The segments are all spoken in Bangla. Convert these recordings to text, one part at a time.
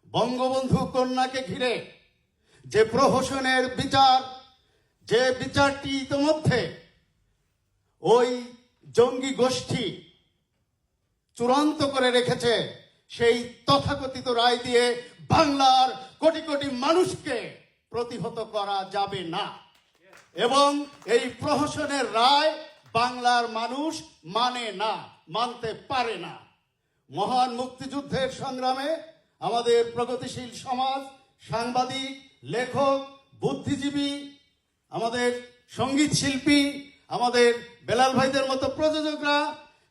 বঙ্গবন্ধু কন্যাকে ঘিরে যে প্রহসনের বিচার, যে বিচারটি ইতিমধ্যে ওই জঙ্গি গোষ্ঠী চূড়ান্ত করে রেখেছে, সেই তথাকথিত রায় দিয়ে বাংলার কোটি কোটি মানুষকে প্রতিহত করা যাবে না। এবং এই প্রহসনের রায় বাংলার মানুষ মানে না, মানতে পারে না। মহান মুক্তিযুদ্ধের সংগ্রামে আমাদের প্রগতিশীল সমাজ, সাংবাদিক, লেখক, বুদ্ধিজীবী, আমাদের সঙ্গীত শিল্পী, আমাদের বেলাল ভাইদের মতো প্রযোজকরা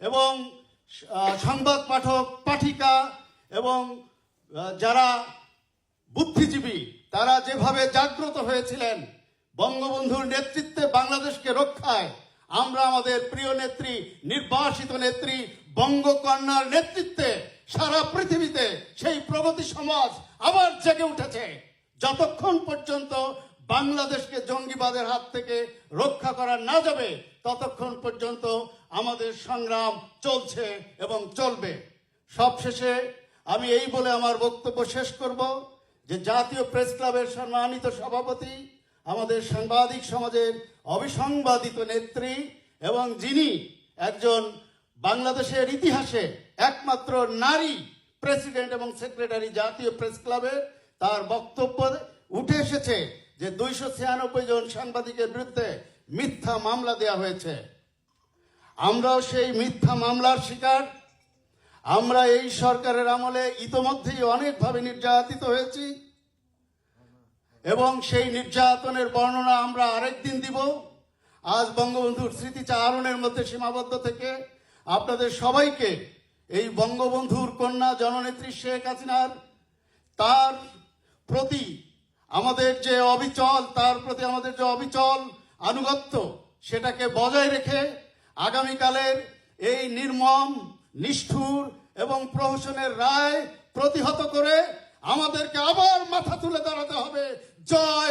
এবং সংবাদ পাঠক, পাঠিকা এবং যারা বুদ্ধিজীবী, তারা যেভাবে জাগ্রত হয়েছিলেন বঙ্গবন্ধুর নেতৃত্বে বাংলাদেশকে রক্ষায়, আমরা আমাদের প্রিয় নেত্রী, নির্বাসিত নেত্রী বঙ্গকন্যার নেতৃত্বে সারা পৃথিবীতে সেই প্রগতি সমাজ আবার জেগে উঠেছে। যতক্ষণ পর্যন্ত বাংলাদেশকে জঙ্গিবাদের হাত থেকে রক্ষা করা না যাবে, ততক্ষণ পর্যন্ত আমাদের সংগ্রাম চলছে এবং চলবে। সবশেষে আমি এই বলে আমার বক্তব্য শেষ করব যে জাতীয় প্রেস ক্লাবের সম্মানিত সভাপতি, আমাদের সাংবাদিক সমাজের অবিসংবাদিত নেত্রী এবং যিনি একজন বাংলাদেশের ইতিহাসে একমাত্র নারী প্রেসিডেন্ট এবং সেক্রেটারি জাতীয় প্রেস ক্লাবের, তার বক্তব্য উঠে এসেছে যে 296 জন সাংবাদিকের বিরুদ্ধে মিথ্যা মামলা দেয়া হয়েছে। আমরাও সেই মিথ্যা মামলার শিকার। আমরা এই সরকারের আমলে ইতোমধ্যেই অনেকভাবে নির্যাতিত হয়েছি এবং সেই নির্যাতনের বর্ণনা আমরা আরেকদিন দিব। আজ বঙ্গবন্ধুর স্মৃতিচারণের মধ্যে সীমাবদ্ধ থেকে আপনাদের সবাইকে এই বঙ্গবন্ধুর কন্যা জননেত্রী শেখ হাসিনার তার প্রতি আমাদের যে অবিচল আনুগত্য, সেটাকে বজায় রেখে আগামীকালের এই নির্মম, নিষ্ঠুর এবং প্রহসনের রায় প্রতিহত করে আমাদেরকে আবার মাথা তুলে দাঁড়াতে হবে। জয়